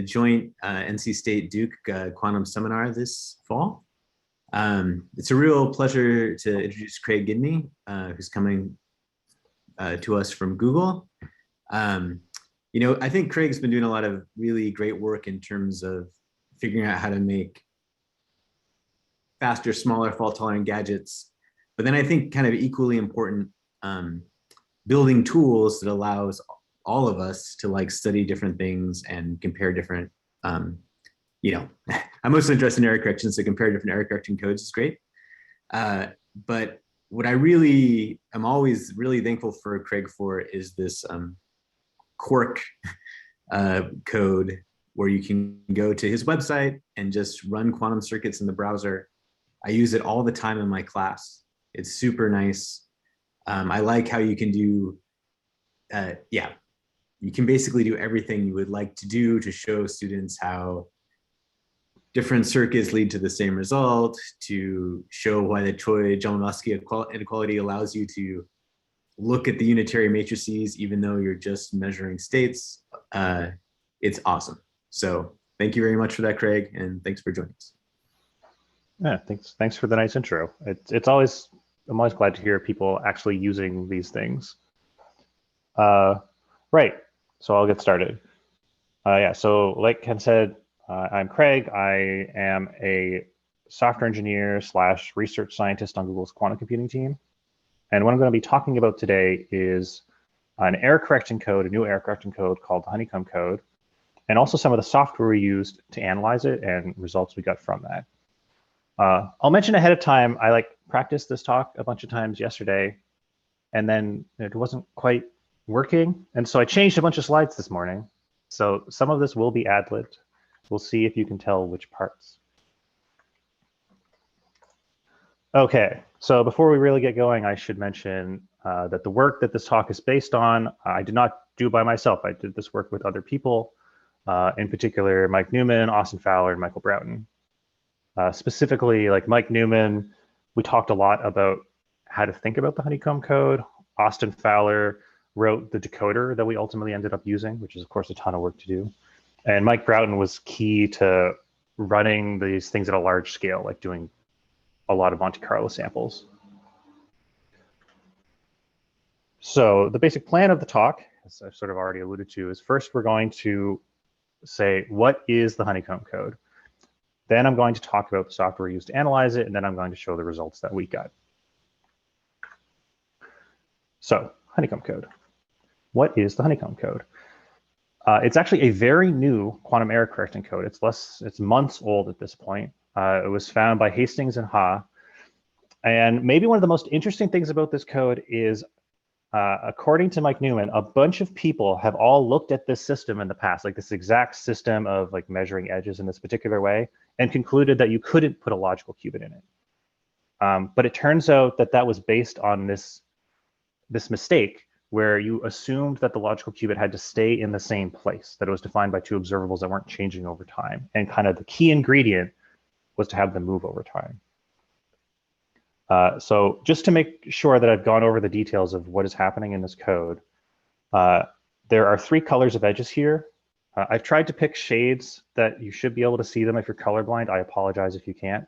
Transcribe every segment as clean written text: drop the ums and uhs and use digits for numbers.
joint NC State Duke quantum seminar this fall. It's a real pleasure to introduce Craig Gidney, who's coming to us from Google. I think Craig's been doing a lot of really great work in terms of figuring out how to make faster, smaller, fault-tolerant gadgets. But then I think kind of equally important, building tools that allows all of us to like study different things and compare different, I'm mostly interested in error correction, so compare different error correction codes is great. But what I really am always really thankful for Craig for is this Quark code where you can go to his website and just run quantum circuits in the browser. I use it all the time in my class. It's super nice. I like how you can do, you can basically do everything you would like to do to show students how different circuits lead to the same result, to show why the Choi-Jolinovsky inequality allows you to look at the unitary matrices even though you're just measuring states. It's awesome. So thank you very much for that, Craig, and thanks for joining us. Yeah, thanks for the nice intro. I'm always glad to hear people actually using these things. Right, so I'll get started. So like Ken said, I'm Craig. I am a software engineer / research scientist on Google's quantum computing team. And what I'm going to be talking about today is an error correction code, a new error correction code called the Honeycomb Code, and also some of the software we used to analyze it and results we got from that. I'll mention ahead of time, I practiced this talk a bunch of times yesterday, and then it wasn't quite working. And so I changed a bunch of slides this morning. So some of this will be ad-libbed. We'll see if you can tell which parts. Okay, so before we really get going, I should mention that the work that this talk is based on, I did not do by myself. I did this work with other people, in particular, Mike Newman, Austin Fowler, and Michael Broughton. Specifically, like Mike Newman, we talked a lot about how to think about the Honeycomb Code. Austin Fowler wrote the decoder that we ultimately ended up using, which is, of course, a ton of work to do. And Mike Broughton was key to running these things at a large scale, like doing a lot of Monte Carlo samples. So the basic plan of the talk, as I've sort of already alluded to, is first we're going to say, what is the Honeycomb Code? Then I'm going to talk about the software used to analyze it, and then I'm going to show the results that we got. So, Honeycomb Code. What is the Honeycomb Code? It's actually a very new quantum error correction code. It's months old at this point. It was found by Hastings and Ha. And maybe one of the most interesting things about this code is, according to Mike Newman, a bunch of people have all looked at this system in the past, like this exact system of measuring edges in this particular way, and concluded that you couldn't put a logical qubit in it. But it turns out that that was based on this mistake where you assumed that the logical qubit had to stay in the same place, that it was defined by two observables that weren't changing over time. And kind of the key ingredient was to have them move over time. So just to make sure that I've gone over the details of what is happening in this code, there are 3 colors of edges here. I've tried to pick shades that you should be able to see them if you're colorblind. I apologize if you can't.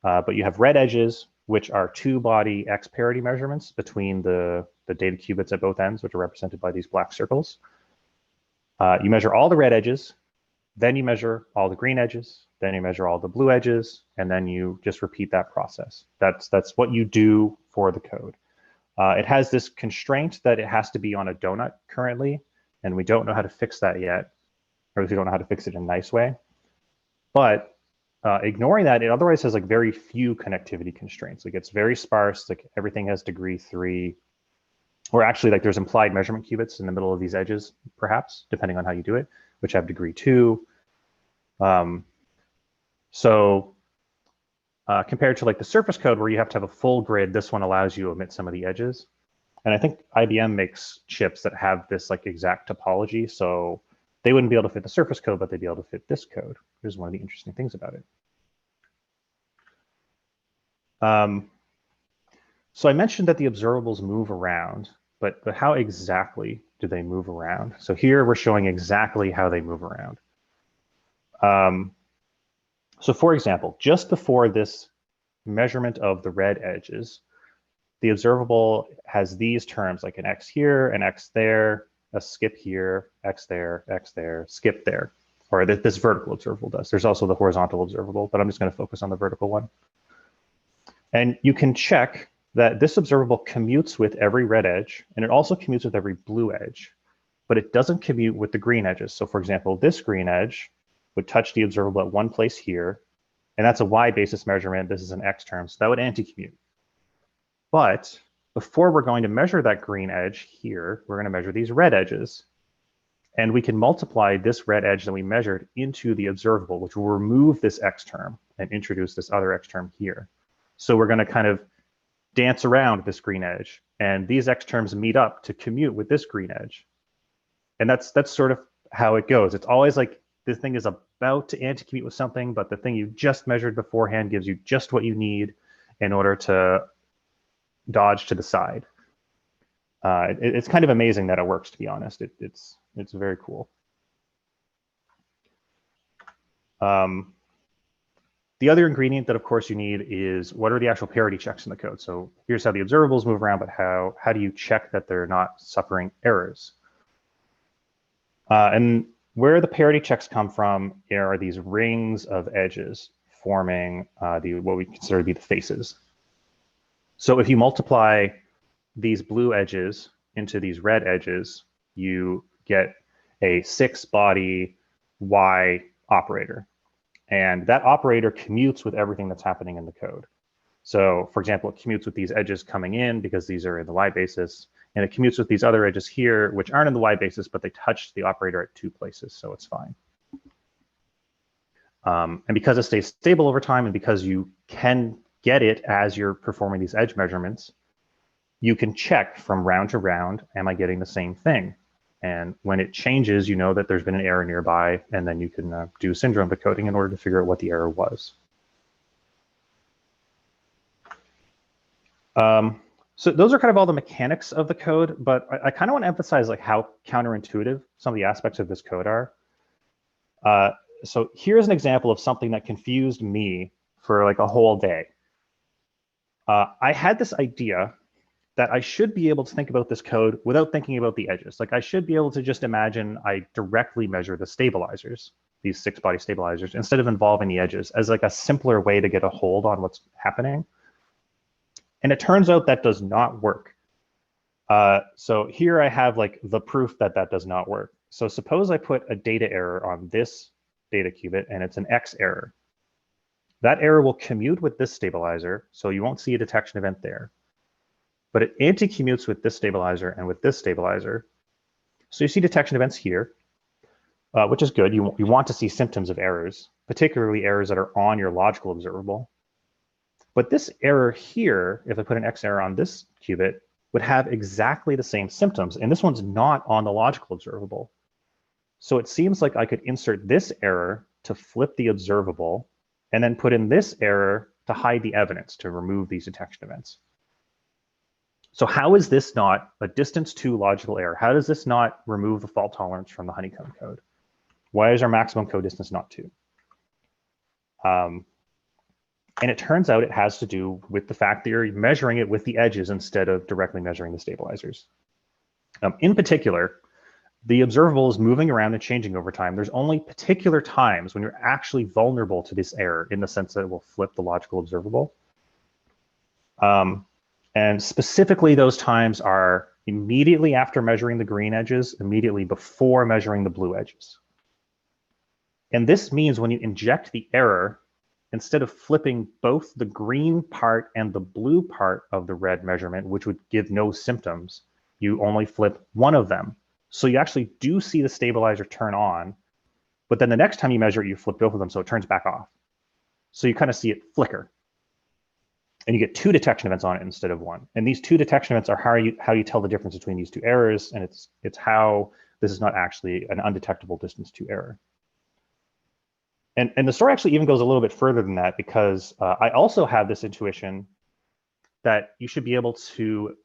But you have red edges, which are 2-body X parity measurements between the data qubits at both ends, which are represented by these black circles. You measure all the red edges, then you measure all the green edges, then you measure all the blue edges, and then you just repeat that process. That's what you do for the code. It has this constraint that it has to be on a donut currently, and we don't know how to fix that yet, or we don't know how to fix it in a nice way. But ignoring that, it otherwise has very few connectivity constraints. It's very sparse, everything has degree 3, or actually there's implied measurement qubits in the middle of these edges, perhaps, depending on how you do it, which have degree 2. So compared to the surface code where you have to have a full grid, this one allows you to omit some of the edges. And I think IBM makes chips that have this exact topology, so they wouldn't be able to fit the surface code, but they'd be able to fit this code, which is one of the interesting things about it. So I mentioned that the observables move around. but how exactly do they move around? So here we're showing exactly how they move around. So for example, just before this measurement of the red edges, the observable has these terms like an X here, an X there, a skip here, X there, skip there, or this vertical observable does. There's also the horizontal observable, but I'm just going to focus on the vertical one. And you can check that this observable commutes with every red edge, and it also commutes with every blue edge, but it doesn't commute with the green edges. So for example, this green edge would touch the observable at one place here, and that's a Y basis measurement. This is an X term, so that would anti-commute. But before we're going to measure that green edge here, we're going to measure these red edges. And we can multiply this red edge that we measured into the observable, which will remove this X term and introduce this other X term here. So we're going to kind of dance around this green edge. And these X terms meet up to commute with this green edge. And that's sort of how it goes. It's always like this thing is about to anti-commute with something, but the thing you just measured beforehand gives you just what you need in order to dodge to the side. It's kind of amazing that it works, to be honest. It's very cool. The other ingredient that, of course, you need is what are the actual parity checks in the code? So here's how the observables move around, but how do you check that they're not suffering errors? And where the parity checks come from are these rings of edges forming what we consider to be the faces. So if you multiply these blue edges into these red edges, you get a 6-body Y operator. And that operator commutes with everything that's happening in the code. So for example, it commutes with these edges coming in because these are in the Y basis, and it commutes with these other edges here, which aren't in the Y basis, but they touch the operator at 2 places, so it's fine. And because it stays stable over time, and because you can get it as you're performing these edge measurements, you can check from round to round, am I getting the same thing? And when it changes, you know that there's been an error nearby, and then you can do syndrome decoding in order to figure out what the error was. So those are kind of all the mechanics of the code, but I kind of want to emphasize like how counterintuitive some of the aspects of this code are. So here's an example of something that confused me for like a whole day. I had this idea that I should be able to think about this code without thinking about the edges. Like I should be able to just imagine I directly measure the stabilizers, these 6-body stabilizers, instead of involving the edges as like a simpler way to get a hold on what's happening. And it turns out that does not work. So here I have like the proof that that does not work. So suppose I put a data error on this data qubit and it's an X error. That error will commute with this stabilizer, so you won't see a detection event there. But it anti-commutes with this stabilizer and with this stabilizer. So you see detection events here, which is good. You want to see symptoms of errors, particularly errors that are on your logical observable. But this error here, if I put an X error on this qubit, would have exactly the same symptoms. And this one's not on the logical observable. So it seems like I could insert this error to flip the observable and then put in this error to hide the evidence, to remove these detection events. So how is this not a distance 2 logical error? How does this not remove the fault tolerance from the Honeycomb code? Why is our maximum code distance not 2? And it turns out it has to do with the fact that you're measuring it with the edges instead of directly measuring the stabilizers. In particular, the observable is moving around and changing over time. There's only particular times when you're actually vulnerable to this error in the sense that it will flip the logical observable. And specifically, those times are immediately after measuring the green edges, immediately before measuring the blue edges. And this means when you inject the error, instead of flipping both the green part and the blue part of the red measurement, which would give no symptoms, you only flip one of them. So you actually do see the stabilizer turn on, but then the next time you measure it, you flip both of them, so it turns back off. So you kind of see it flicker. And you get 2 detection events on it instead of 1. And these 2 detection events are how you tell the difference between these 2 errors, and it's how this is not actually an undetectable distance 2 error. And the story actually even goes a little bit further than that, because I also have this intuition that you should be able to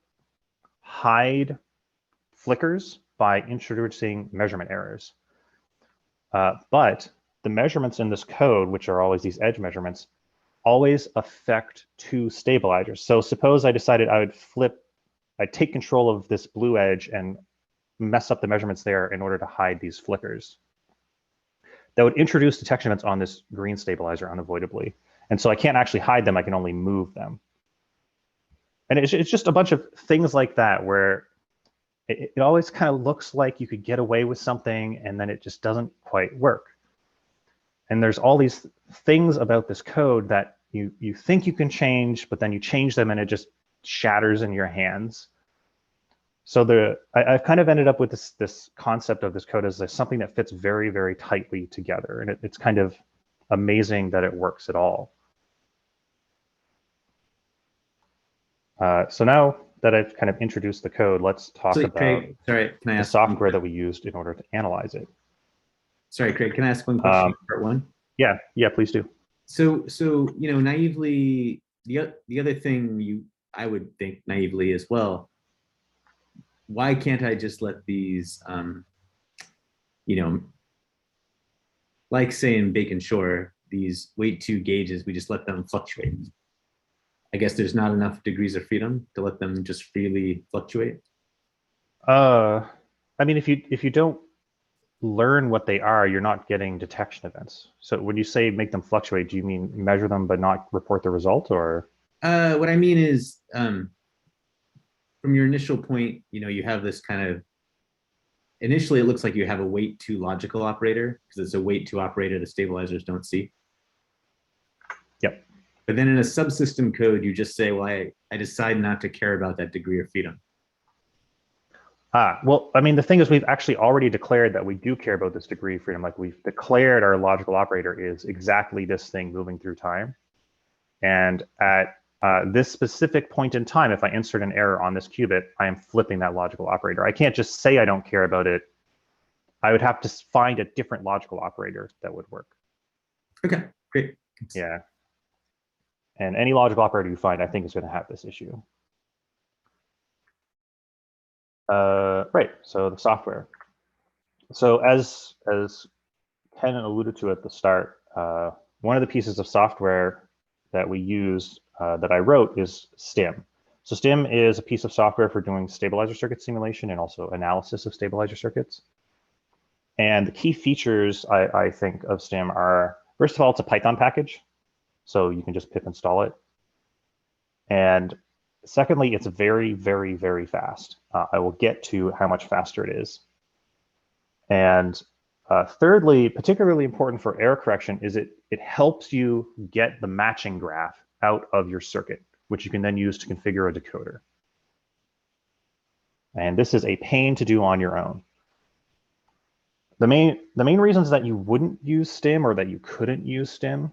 hide flickers by introducing measurement errors. But the measurements in this code, which are always these edge measurements, always affect two stabilizers. So suppose I decided I'd take control of this blue edge and mess up the measurements there in order to hide these flickers. That would introduce detection events on this green stabilizer unavoidably. And so I can't actually hide them, I can only move them. And it's just a bunch of things like that where it always kind of looks like you could get away with something and then it just doesn't quite work. And there's all these things about this code that you think you can change, but then you change them and it just shatters in your hands. So I've kind of ended up with this concept of this code as something that fits very, very tightly together. And it's kind of amazing that it works at all. So now that I've kind of introduced the code, let's talk about Craig, sorry, can I the ask software that we used in order to analyze it. Sorry, Craig, can I ask one question? Part one? Yeah, please do. So naively, the other thing I would think naively as well, why can't I just let these, like say in Bacon Shore, these weight 2 gauges, we just let them fluctuate. I guess there's not enough degrees of freedom to let them just freely fluctuate. I mean, if you don't learn what they are, you're not getting detection events. So when you say make them fluctuate, do you mean measure them but not report the result, or? What I mean is, from your initial point, you have this kind of, initially it looks like you have a weight 2 logical operator because it's a weight 2 operator the stabilizers don't see. Yep. But then in a subsystem code, you just say, well, I decide not to care about that degree of freedom. Well, I mean, the thing is, we've actually already declared that we do care about this degree of freedom. Like, we've declared our logical operator is exactly this thing moving through time. And at this specific point in time, if I insert an error on this qubit, I am flipping that logical operator. I can't just say I don't care about it. I would have to find a different logical operator that would work. Okay, great. Yeah. And any logical operator you find, I think, is going to have this issue. Right, so the software. So as Ken alluded to at the start, one of the pieces of software that we use, that I wrote, is Stim. So Stim is a piece of software for doing stabilizer circuit simulation and also analysis of stabilizer circuits. And the key features, I think, of Stim are, first of all, it's a Python package. So you can just pip install it. And secondly, it's very, very, very fast. I will get to how much faster it is. And thirdly, particularly important for error correction, is it helps you get the matching graph out of your circuit, which you can then use to configure a decoder. And this is a pain to do on your own. The main reasons that you wouldn't use Stim, or that you couldn't use Stim,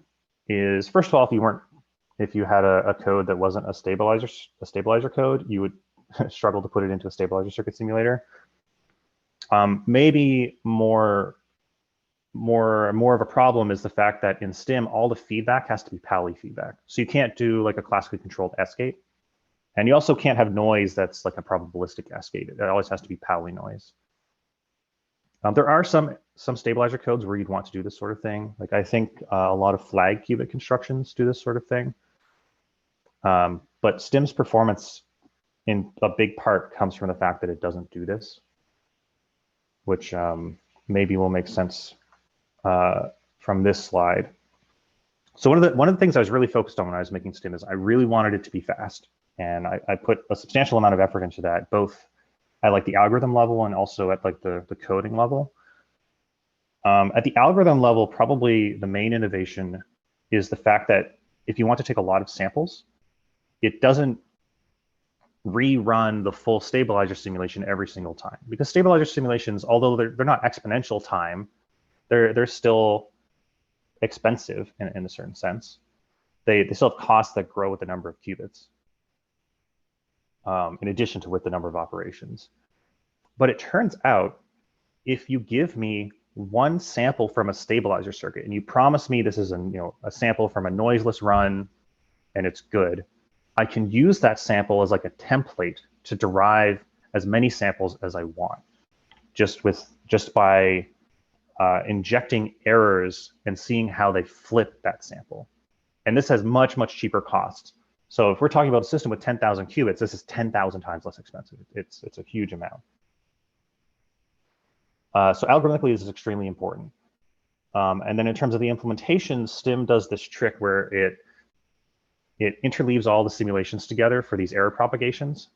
is, first of all, if you had a code that wasn't a stabilizer code, you would struggle to put it into a stabilizer circuit simulator. Maybe more of a problem is the fact that in Stim, all the feedback has to be Pauli feedback. So you can't do like a classically controlled S-gate. And you also can't have noise that's like a probabilistic S-gate. It always has to be Pauli noise. There are some stabilizer codes where you'd want to do this sort of thing. Like, I think a lot of flag qubit constructions do this sort of thing. But Stim's performance in a big part comes from the fact that it doesn't do this, which maybe will make sense from this slide. So one of the things I was really focused on when I was making Stim is I really wanted it to be fast. And I put a substantial amount of effort into that, both at like the algorithm level and also at like the coding level. At the algorithm level, probably the main innovation is the fact that if you want to take a lot of samples, it doesn't rerun the full stabilizer simulation every single time. Because stabilizer simulations, although they're not exponential time, they're still expensive in a certain sense. They still have costs that grow with the number of qubits, in addition to with the number of operations. But it turns out, if you give me one sample from a stabilizer circuit and you promise me this is a sample from a noiseless run and it's good, I can use that sample as like a template to derive as many samples as I want, just by injecting errors and seeing how they flip that sample. And this has much, much cheaper costs. So if we're talking about a system with 10,000 qubits, this is 10,000 times less expensive. It's a huge amount. So algorithmically, this is extremely important. And then in terms of the implementation, Stim does this trick where it interleaves all the simulations together for these error propagations.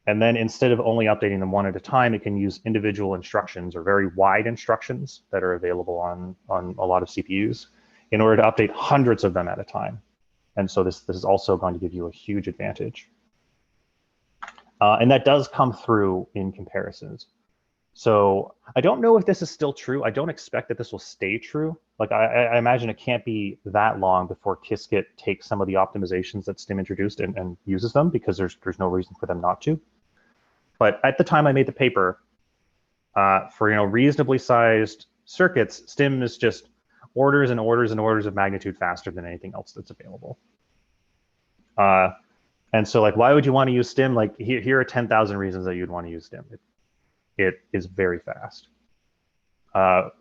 And then instead of only updating them one at a time, it can use individual instructions or very wide instructions that are available on a lot of CPUs in order to update hundreds of them at a time. And so this is also going to give you a huge advantage. And that does come through in comparisons. So I don't know if this is still true. I don't expect that this will stay true. Like I imagine it can't be that long before Qiskit takes some of the optimizations that Stim introduced and uses them, because there's no reason for them not to. But at the time I made the paper, for reasonably sized circuits, Stim is just orders and orders and orders of magnitude faster than anything else that's available. And so like, why would you want to use Stim? Like here are 10,000 reasons that you'd want to use Stim. It is very fast.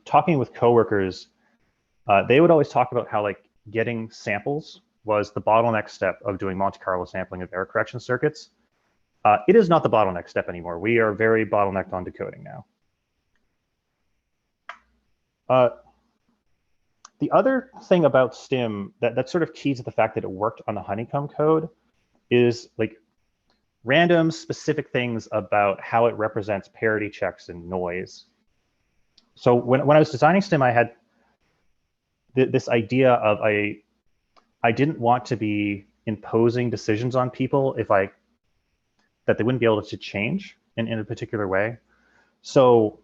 Talking with coworkers, they would always talk about how like getting samples was the bottleneck step of doing Monte Carlo sampling of error correction circuits. It is not the bottleneck step anymore. We are very bottlenecked on decoding now. The other thing about Stim that's sort of key to the fact that it worked on the Honeycomb code is like random specific things about how it represents parity checks and noise. So when I was designing Stim, I had this idea of I didn't want to be imposing decisions on people that they wouldn't be able to change in a particular way. So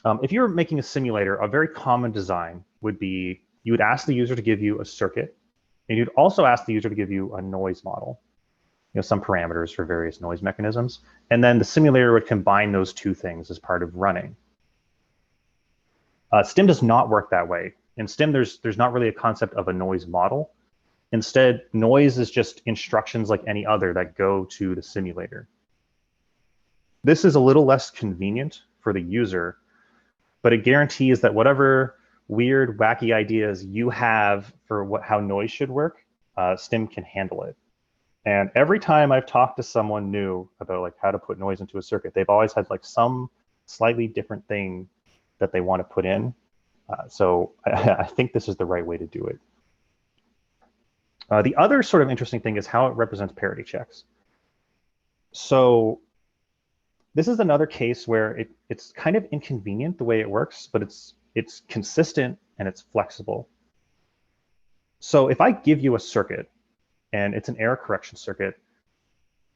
if you're making a simulator, a very common design would be you would ask the user to give you a circuit, and you'd also ask the user to give you a noise model, some parameters for various noise mechanisms. And then the simulator would combine those two things as part of running. Stim does not work that way. In Stim, there's not really a concept of a noise model. Instead, noise is just instructions like any other that go to the simulator. This is a little less convenient for the user, but it guarantees that whatever weird, wacky ideas you have for how noise should work, Stim can handle it. And every time I've talked to someone new about like how to put noise into a circuit, they've always had like some slightly different thing that they want to put in. So I think this is the right way to do it. The other sort of interesting thing is how it represents parity checks. So this is another case where it's kind of inconvenient the way it works, but it's consistent and it's flexible. So if I give you a circuit and it's an error correction circuit,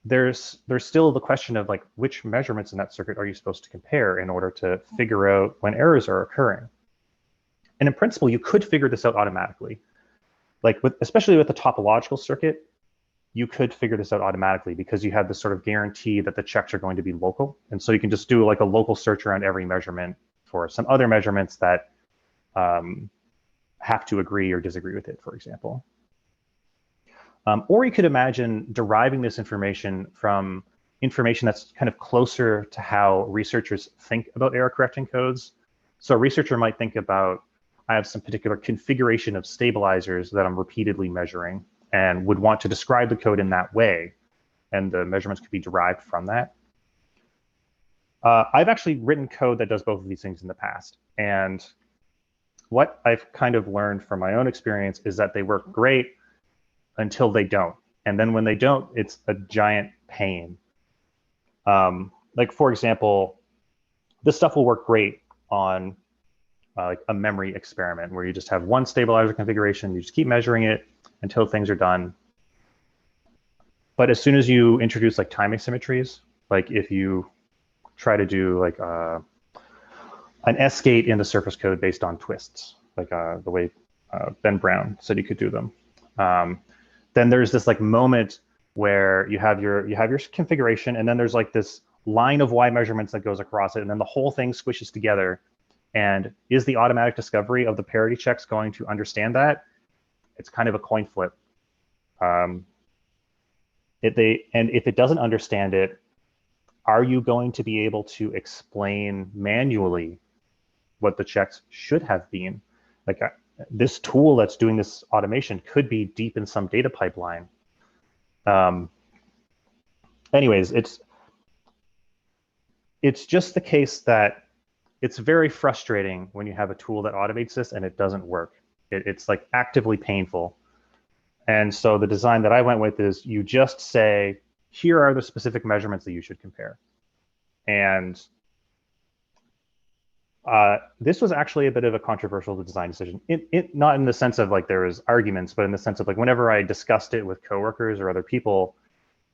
there's still the question of like which measurements in that circuit are you supposed to compare in order to figure out when errors are occurring. And in principle, you could figure this out automatically. Like especially with the topological circuit, you could figure this out automatically because you have this sort of guarantee that the checks are going to be local. And so you can just do like a local search around every measurement for some other measurements that have to agree or disagree with it, for example. Or you could imagine deriving this information from information that's kind of closer to how researchers think about error correcting codes. So a researcher might think about, I have some particular configuration of stabilizers that I'm repeatedly measuring and would want to describe the code in that way. And the measurements could be derived from that. I've actually written code that does both of these things in the past. And what I've kind of learned from my own experience is that they work great until they don't. And then when they don't, it's a giant pain. Like for example, this stuff will work great on like a memory experiment where you just have one stabilizer configuration, you just keep measuring it until things are done. But as soon as you introduce like time asymmetries, like if you try to do like an S gate in the surface code based on twists, like the way Ben Brown said you could do them, then there's this like moment where you have your configuration, and then there's like this line of Y measurements that goes across it, and then the whole thing squishes together. And is the automatic discovery of the parity checks going to understand that? It's kind of a coin flip. And if it doesn't understand it, are you going to be able to explain manually what the checks should have been? Like this tool that's doing this automation could be deep in some data pipeline. Anyways, it's just the case that it's very frustrating when you have a tool that automates this and it doesn't work. It's like actively painful. And so the design that I went with is you just say, here are the specific measurements that you should compare. And this was actually a bit of a controversial design decision. Not in the sense of like there was arguments, but in the sense of like whenever I discussed it with coworkers or other people,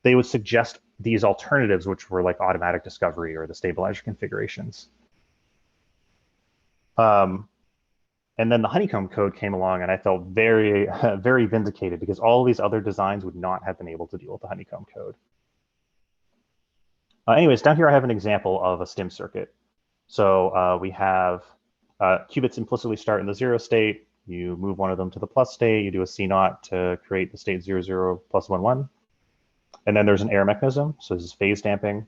they would suggest these alternatives, which were like automatic discovery or the stabilizer configurations. And then the Honeycomb code came along and I felt very, very vindicated because all of these other designs would not have been able to deal with the Honeycomb code. Anyways, down here I have an example of a Stim circuit. So we have qubits implicitly start in the 0 state. You move one of them to the plus state. You do a C0 to create the state 0, 0, plus 1, 1. And then there's an error mechanism. So this is phase damping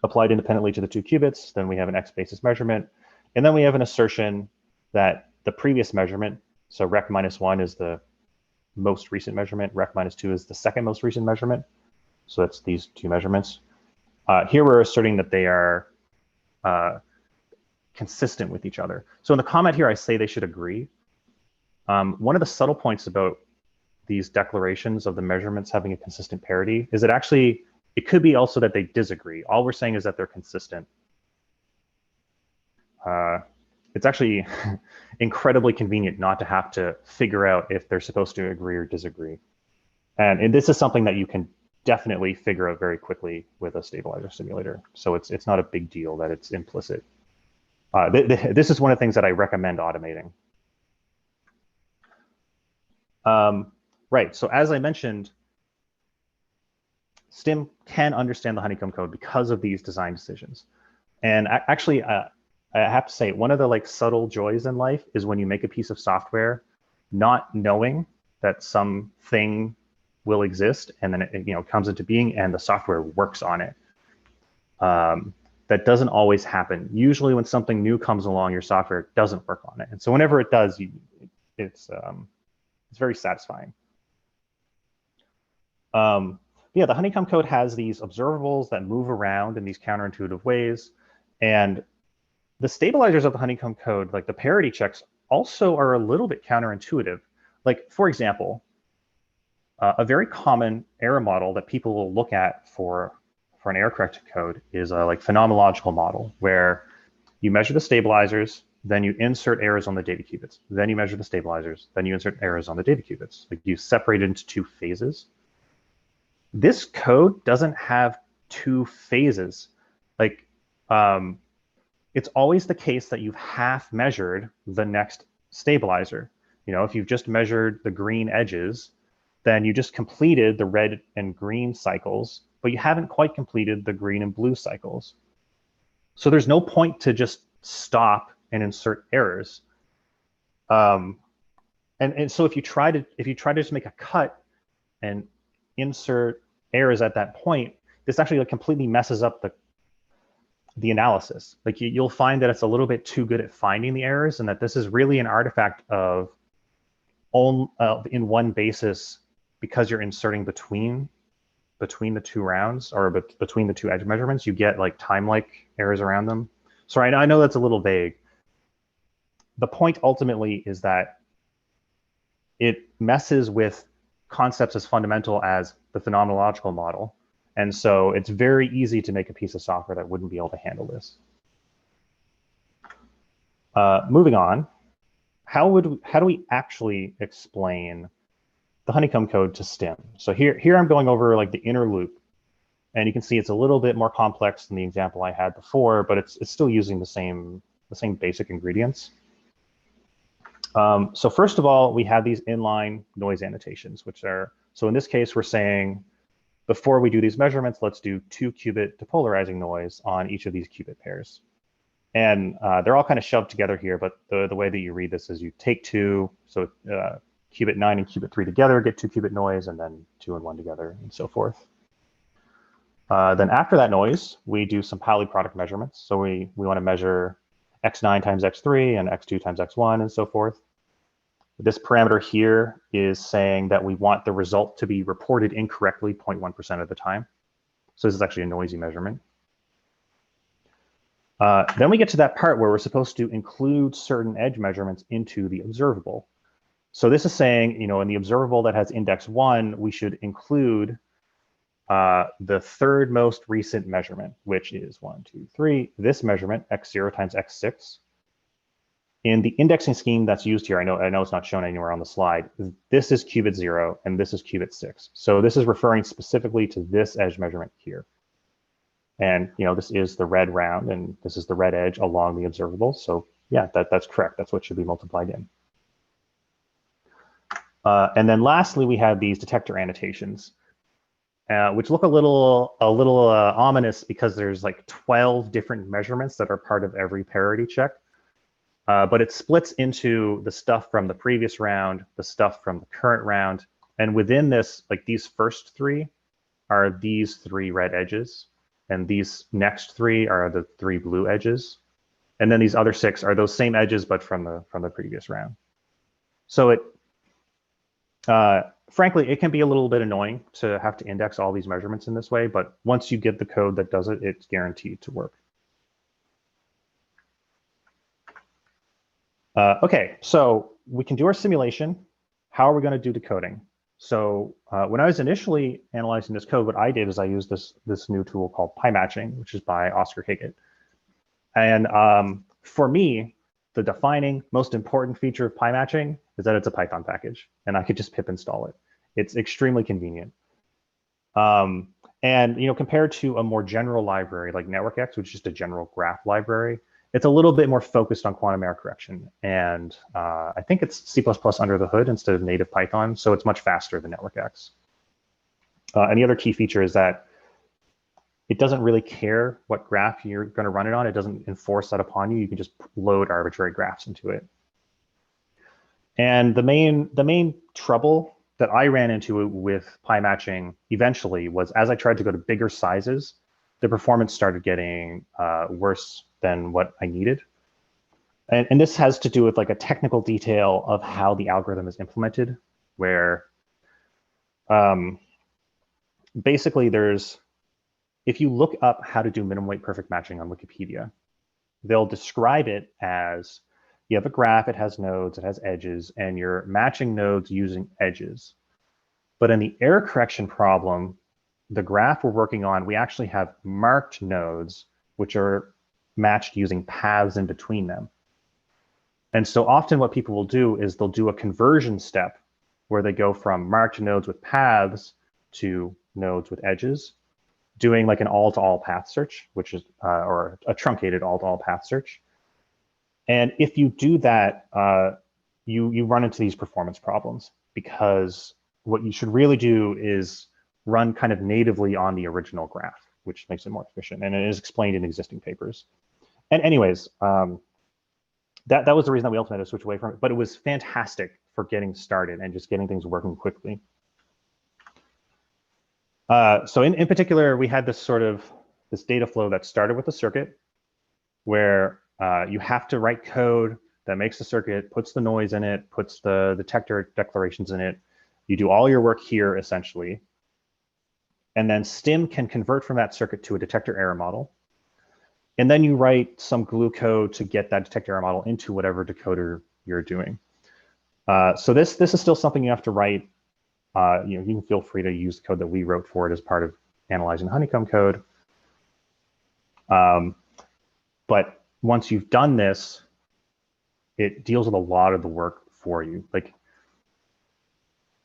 applied independently to the 2 qubits. Then we have an X basis measurement. And then we have an assertion that the previous measurement, so rec -1 is the most recent measurement, rec -2 is the second most recent measurement. So that's these 2 measurements. Here we're asserting that they are consistent with each other. So in the comment here, I say they should agree. One of the subtle points about these declarations of the measurements having a consistent parity is that actually, it could be also that they disagree. All we're saying is that they're consistent. It's actually incredibly convenient not to have to figure out if they're supposed to agree or disagree. And this is something that you can definitely figure out very quickly with a stabilizer simulator. So it's not a big deal that it's implicit. This is one of the things that I recommend automating. Right, so as I mentioned, Stim can understand the Honeycomb code because of these design decisions. And actually, I have to say, one of the like subtle joys in life is when you make a piece of software, not knowing that something will exist, and then it comes into being, and the software works on it. That doesn't always happen. Usually, when something new comes along, your software doesn't work on it, and so whenever it does, it's very satisfying. Yeah, the Honeycomb code has these observables that move around in these counterintuitive ways, and the stabilizers of the Honeycomb code, like the parity checks, also are a little bit counterintuitive. Like, for example, a very common error model that people will look at for an error corrected code is a like phenomenological model where you measure the stabilizers, then you insert errors on the data qubits, then you measure the stabilizers, then you insert errors on the data qubits. Like you separate it into 2 phases. This code doesn't have 2 phases. Like, it's always the case that you've half measured the next stabilizer. If you've just measured the green edges, then you just completed the red and green cycles, but you haven't quite completed the green and blue cycles. So there's no point to just stop and insert errors. And so if you try to just make a cut and insert errors at that point, this actually like completely messes up the analysis. Like you'll find that it's a little bit too good at finding the errors, and that this is really an artifact of in one basis, because you're inserting between the 2 rounds, or between the 2 edge measurements, you get like time-like errors around them. Sorry, I know that's a little vague. The point ultimately is that it messes with concepts as fundamental as the phenomenological model. And so it's very easy to make a piece of software that wouldn't be able to handle this. Moving on, how do we actually explain the Honeycomb code to Stim? So here I'm going over like the inner loop, and you can see it's a little bit more complex than the example I had before, but it's still using the same basic ingredients. So first of all, we have these inline noise annotations, which are, so in this case, we're saying, before we do these measurements, let's do 2-qubit depolarizing noise on each of these qubit pairs. And they're all kind of shoved together here, but the way that you read this is you take 2, so qubit 9 and qubit 3 together get 2 qubit noise, and then 2 and 1 together, and so forth. Then after that noise, we do some Pauli product measurements. So we want to measure x9 times x3 and x2 times x1 and so forth. This parameter here is saying that we want the result to be reported incorrectly 0.1% of the time. So this is actually a noisy measurement. Then we get to that part where we're supposed to include certain edge measurements into the observable. So this is saying, in the observable that has index 1, we should include the third most recent measurement, which is 1, 2, 3, this measurement, x0 times x6. In the indexing scheme that's used here, I know it's not shown anywhere on the slide, this is qubit 0 and this is qubit 6. So this is referring specifically to this edge measurement here. And this is the red round and this is the red edge along the observable. So yeah, that's correct. That's what should be multiplied in. And then lastly, we have these detector annotations, which look a little ominous because there's like 12 different measurements that are part of every parity check. But it splits into the stuff from the previous round, the stuff from the current round. And within this, like these first 3 are these 3 red edges. And these next 3 are the 3 blue edges. And then these other 6 are those same edges, but from the previous round. So frankly, it can be a little bit annoying to have to index all these measurements in this way. But once you get the code that does it, it's guaranteed to work. OK, so we can do our simulation. How are we going to do decoding? So when I was initially analyzing this code, what I did is I used this new tool called PyMatching, which is by Oscar Higgett. And for me, the defining most important feature of PyMatching is that it's a Python package, and I could just pip install it. It's extremely convenient. And compared to a more general library like NetworkX, which is just a general graph library, it's a little bit more focused on quantum error correction. And I think it's C++ under the hood instead of native Python, so it's much faster than NetworkX. And the other key feature is that it doesn't really care what graph you're going to run it on. It doesn't enforce that upon you. You can just load arbitrary graphs into it. And the main trouble that I ran into with PyMatching eventually was as I tried to go to bigger sizes, the performance started getting worse than what I needed. And this has to do with like a technical detail of how the algorithm is implemented, where basically if you look up how to do minimum weight perfect matching on Wikipedia, they'll describe it as you have a graph, it has nodes, it has edges, and you're matching nodes using edges. But in the error correction problem, the graph we're working on, we actually have marked nodes, which are matched using paths in between them. And so often what people will do is they'll do a conversion step where they go from marked nodes with paths to nodes with edges, doing like an all-to-all path search, which is or a truncated all-to-all path search. And if you do that, you run into these performance problems, because what you should really do is run kind of natively on the original graph, which makes it more efficient. And it is explained in existing papers. And anyways, that was the reason that we ultimately had to switch away from it. But it was fantastic for getting started and just getting things working quickly. So in particular, we had this data flow that started with a circuit where you have to write code that makes the circuit, puts the noise in it, puts the detector declarations in it. You do all your work here, essentially. And then Stim can convert from that circuit to a detector error model. And then you write some glue code to get that detector error model into whatever decoder you're doing. So this is still something you have to write. You can feel free to use the code that we wrote for it as part of analyzing the Honeycomb code. But once you've done this, it deals with a lot of the work for you. Like,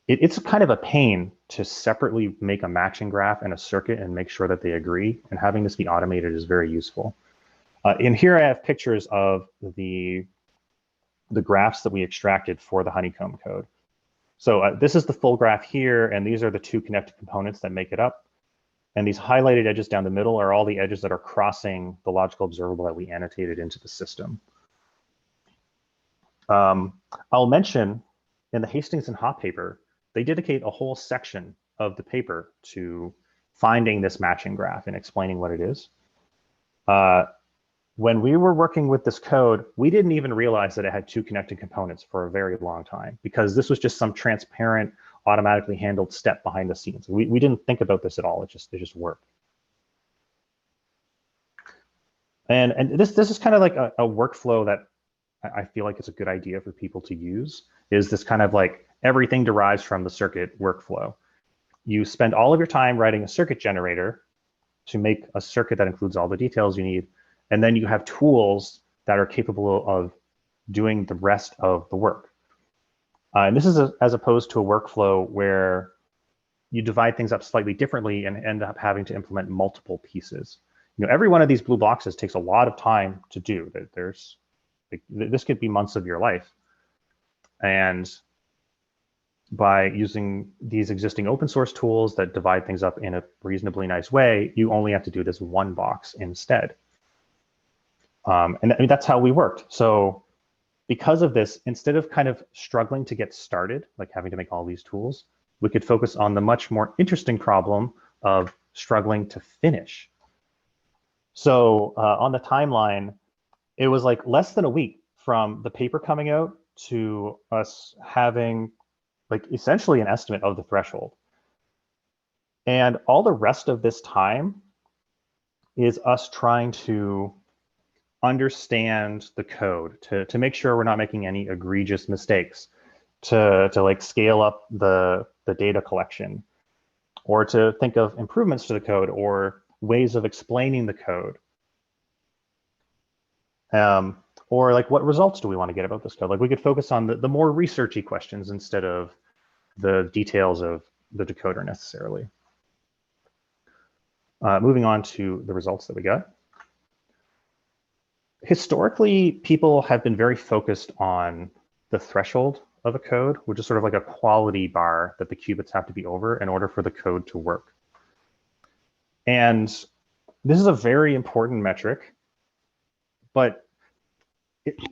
it's kind of a pain to separately make a matching graph and a circuit and make sure that they agree. And having this be automated is very useful. In here, I have pictures of the graphs that we extracted for the Honeycomb code. So this is the full graph here, and these are the 2 connected components that make it up. And these highlighted edges down the middle are all the edges that are crossing the logical observable that we annotated into the system. I'll mention in the Hastings and Ha paper, they dedicate a whole section of the paper to finding this matching graph and explaining what it is. When we were working with this code, we didn't even realize that it had two connected components for a very long time, because this was just some transparent, automatically handled step behind the scenes. We didn't think about this at all. It just worked. And this is kind of like a workflow that I feel like it's a good idea for people to use, is this kind of like everything derives from the circuit workflow. You spend all of your time writing a circuit generator to make a circuit that includes all the details you need. And then you have tools that are capable of doing the rest of the work. And this is as opposed to a workflow where you divide things up slightly differently and end up having to implement multiple pieces. You know, every one of these blue boxes takes a lot of time to do. This could be months of your life. And by using these existing open source tools that divide things up in a reasonably nice way, you only have to do this one box instead. And I mean, that's how we worked. So because of this, instead of kind of struggling to get started, like having to make all these tools, we could focus on the much more interesting problem of struggling to finish. So on the timeline, it was like less than a week from the paper coming out to us having like essentially an estimate of the threshold. And all the rest of this time is us trying to understand the code to make sure we're not making any egregious mistakes, to like scale up the data collection, or to think of improvements to the code or ways of explaining the code. Or like, what results do we want to get about this code? Like, we could focus on the more researchy questions instead of the details of the decoder necessarily. Moving on to the results that we got. Historically, people have been very focused on the threshold of a code, which is sort of like a quality bar that the qubits have to be over in order for the code to work. And this is a very important metric, but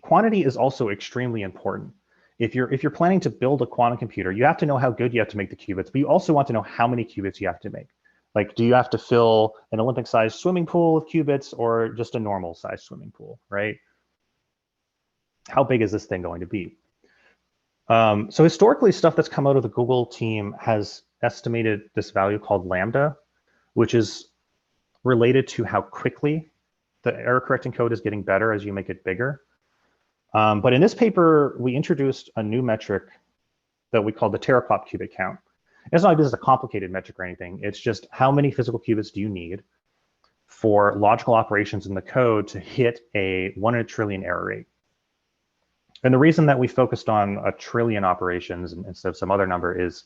quantity is also extremely important. If you're planning to build a quantum computer, you have to know how good you have to make the qubits, but you also want to know how many qubits you have to make. Like, do you have to fill an Olympic-sized swimming pool with qubits or just a normal-sized swimming pool, right? How big is this thing going to be? So historically, stuff that's come out of the Google team has estimated this value called Lambda, which is related to how quickly the error correcting code is getting better as you make it bigger. But in this paper, we introduced a new metric that we call the Teraquop qubit count. It's not like this is a complicated metric or anything. It's just how many physical qubits do you need for logical operations in the code to hit a 1 in a trillion error rate. And the reason that we focused on a trillion operations instead of some other number is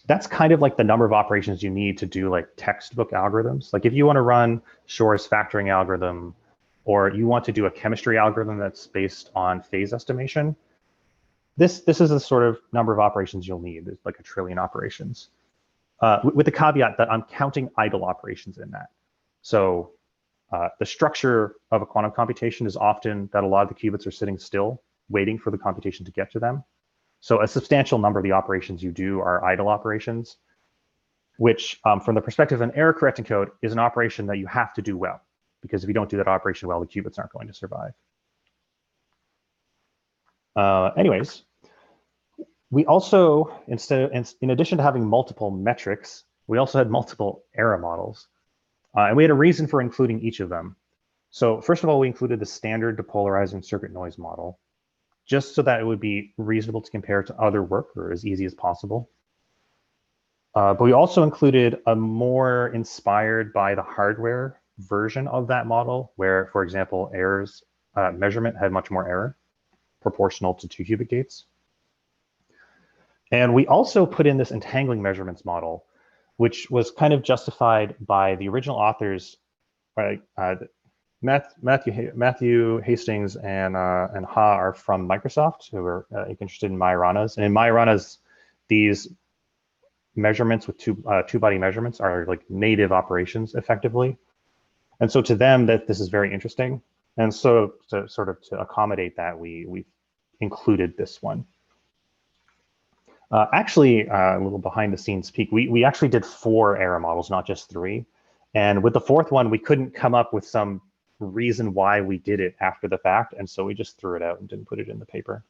that's kind of like the number of operations you need to do like textbook algorithms. Like if you want to run Shor's factoring algorithm, or you want to do a chemistry algorithm that's based on phase estimation, this is the sort of number of operations you'll need. It's like a trillion operations, with the caveat that I'm counting idle operations in that. So the structure of a quantum computation is often that a lot of the qubits are sitting still, waiting for the computation to get to them. So a substantial number of the operations you do are idle operations, which from the perspective of an error correcting code is an operation that you have to do well, because if you don't do that operation well, the qubits aren't going to survive. Anyways, we also, in addition to having multiple metrics, we also had multiple error models. And we had a reason for including each of them. So first of all, we included the standard depolarizing circuit noise model, just so that it would be reasonable to compare to other work, or as easy as possible. But we also included a more inspired by the hardware version of that model, where, for example, errors measurement had much more error, proportional to 2 qubit gates. And we also put in this entangling measurements model, which was kind of justified by the original authors, right? Matthew Hastings and Ha are from Microsoft, who are interested in Majoranas. And in Majoranas, these measurements with two-body measurements are like native operations, effectively. And so to them, that this is very interesting. And so to accommodate that, we included this one. Actually, a little behind the scenes peek, we actually did 4 error models, not just 3. And with the 4th one, we couldn't come up with some reason why we did it after the fact. And so we just threw it out and didn't put it in the paper.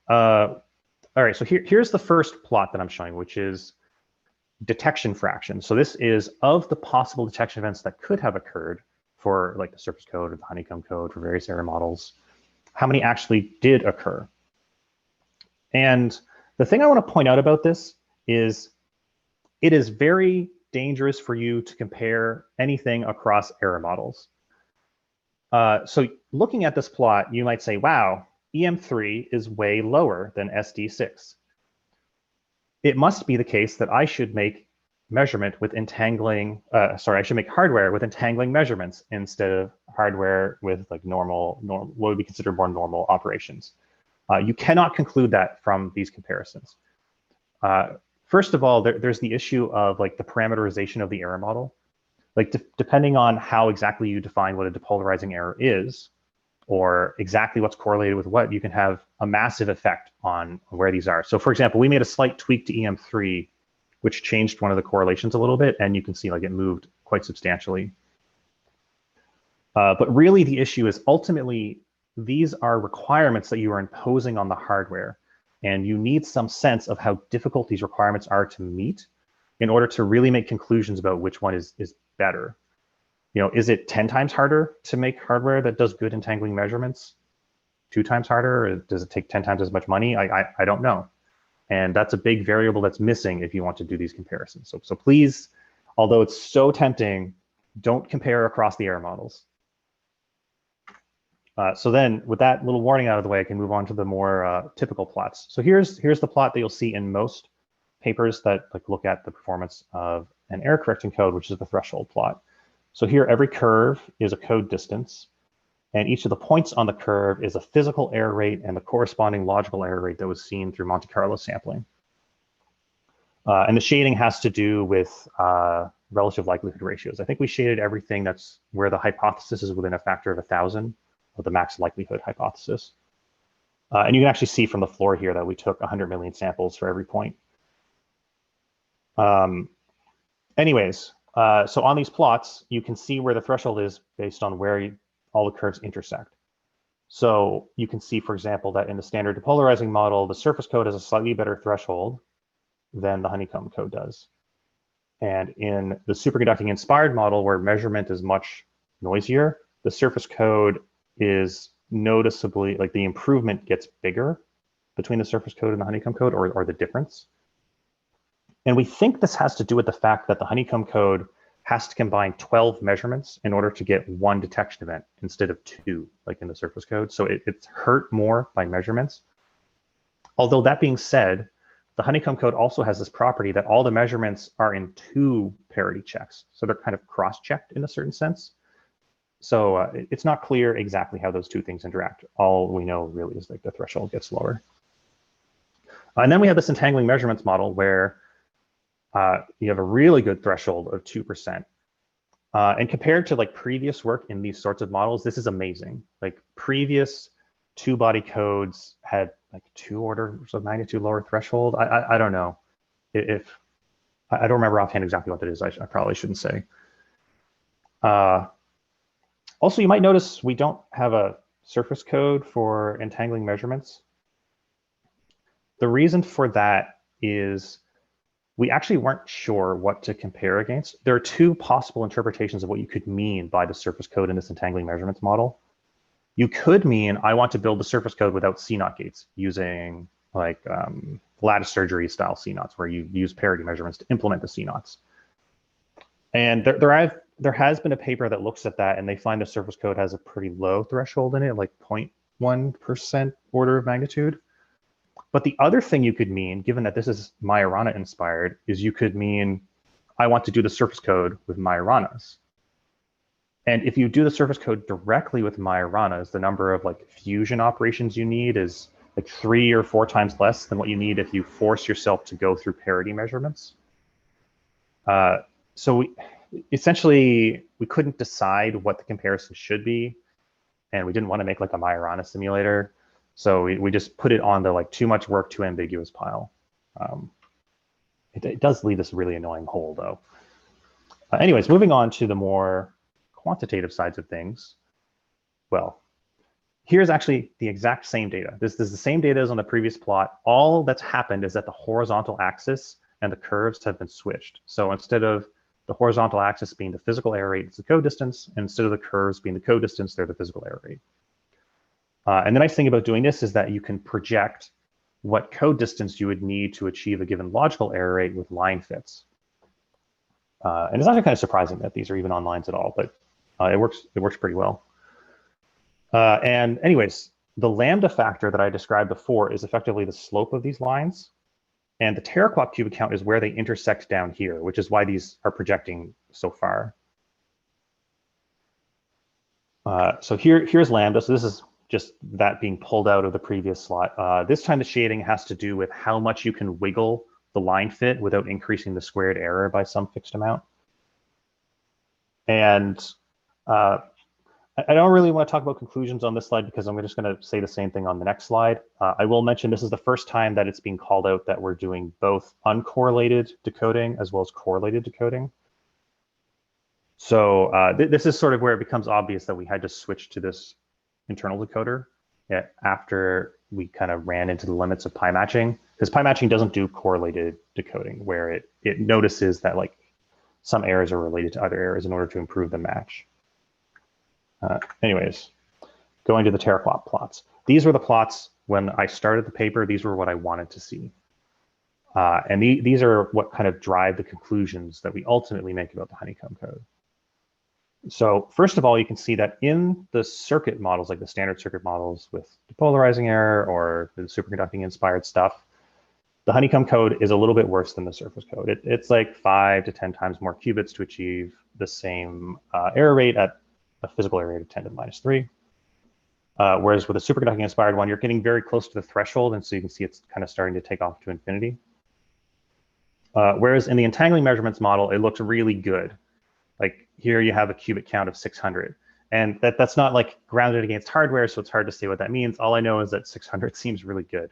All right, so here's the first plot that I'm showing, which is detection fraction. So this is of the possible detection events that could have occurred for like the surface code or the Honeycomb code for various error models, how many actually did occur. And the thing I want to point out about this is it is very dangerous for you to compare anything across error models. So looking at this plot, you might say, wow, EM3 is way lower than SD6. It must be the case that I should make measurement with entangling, I should make hardware with entangling measurements instead of hardware with like normal what would be considered more normal operations. You cannot conclude that from these comparisons. First of all, there's the issue of like the parameterization of the error model. Like depending on how exactly you define what a depolarizing error is, or exactly what's correlated with what, you can have a massive effect on where these are. So for example, we made a slight tweak to EM3, which changed one of the correlations a little bit, and you can see like it moved quite substantially. But really the issue is ultimately, these are requirements that you are imposing on the hardware, and you need some sense of how difficult these requirements are to meet in order to really make conclusions about which one is better. You know, is it 10 times harder to make hardware that does good entangling measurements? 2 times harder? Or does it take 10 times as much money? I don't know. And that's a big variable that's missing if you want to do these comparisons. So please, although it's so tempting, don't compare across the error models. So then with that little warning out of the way, I can move on to the more typical plots. So here's the plot that you'll see in most papers that like look at the performance of an error correcting code, which is the threshold plot. So here, every curve is a code distance, and each of the points on the curve is a physical error rate and the corresponding logical error rate that was seen through Monte Carlo sampling. And the shading has to do with relative likelihood ratios. I think we shaded everything that's where the hypothesis is within a factor of 1,000 of the max likelihood hypothesis. And you can actually see from the floor here that we took 100 million samples for every point. Anyways, so on these plots, you can see where the threshold is based on where all the curves intersect. So you can see, for example, that in the standard depolarizing model, the surface code has a slightly better threshold than the Honeycomb code does. And in the superconducting inspired model, where measurement is much noisier, the surface code is noticeably, like the improvement gets bigger between the surface code and the Honeycomb code, or the difference. And we think this has to do with the fact that the Honeycomb code has to combine 12 measurements in order to get 1 detection event instead of 2, like in the surface code. So it's hurt more by measurements. Although that being said, the Honeycomb code also has this property that all the measurements are in 2 parity checks. So they're kind of cross-checked in a certain sense. So it's not clear exactly how those 2 things interact. All we know really is like the threshold gets lower. And then we have this entangling measurements model where you have a really good threshold of 2%. And compared to like previous work in these sorts of models, this is amazing. Like previous 2-body codes had like 2 orders of magnitude lower threshold. I don't know if I don't remember offhand exactly what that is. I probably shouldn't say. Also, you might notice we don't have a surface code for entangling measurements. The reason for that is we actually weren't sure what to compare against. There are 2 possible interpretations of what you could mean by the surface code in this entangling measurements model. You could mean, I want to build the surface code without CNOT gates using like lattice surgery style CNOTs, where you use parity measurements to implement the CNOTs. And there has been a paper that looks at that, and they find the surface code has a pretty low threshold in it, like 0.1% order of magnitude. But the other thing you could mean, given that this is Majorana inspired, is you could mean, I want to do the surface code with Majoranas. And if you do the surface code directly with Majoranas, the number of like fusion operations you need is like 3 or 4 times less than what you need if you force yourself to go through parity measurements. So essentially, we couldn't decide what the comparison should be, and we didn't want to make like a Majorana simulator. So we just put it on the like too much work, too ambiguous pile. It does leave this really annoying hole though. Anyways, moving on to the more quantitative sides of things. Well, here's actually the exact same data. This is the same data as on the previous plot. All that's happened is that the horizontal axis and the curves have been switched. So instead of the horizontal axis being the physical error rate, it's the code distance. And instead of the curves being the code distance, they're the physical error rate. And the nice thing about doing this is that you can project what code distance you would need to achieve a given logical error rate with line fits. And it's actually kind of surprising that these are even on lines at all, but it works pretty well. And anyways, the lambda factor that I described before is effectively the slope of these lines. And the Teraquop cubic count is where they intersect down here, which is why these are projecting so far. So here's lambda. So this is just that being pulled out of the previous slot. This time the shading has to do with how much you can wiggle the line fit without increasing the squared error by some fixed amount. And I don't really want to talk about conclusions on this slide because I'm just going to say the same thing on the next slide. I will mention this is the first time that it's being called out that we're doing both uncorrelated decoding as well as correlated decoding. So this is sort of where it becomes obvious that we had to switch to this internal decoder after we kind of ran into the limits of PyMatching, because PyMatching doesn't do correlated decoding where it notices that like some errors are related to other errors in order to improve the match. Anyways, going to the Teraquop plots. These were the plots when I started the paper. These were what I wanted to see. And these are what kind of drive the conclusions that we ultimately make about the Honeycomb code. So first of all, you can see that in the circuit models, like the standard circuit models with depolarizing error or the superconducting inspired stuff, the Honeycomb code is a little bit worse than the surface code. It's like 5 to 10 times more qubits to achieve the same error rate at a physical error rate of 10 to the minus 3. Whereas with a superconducting inspired one, you're getting very close to the threshold. And so you can see it's kind of starting to take off to infinity. Whereas in the entangling measurements model, it looks really good. Like here you have a qubit count of 600. And that's not like grounded against hardware, so it's hard to say what that means. All I know is that 600 seems really good.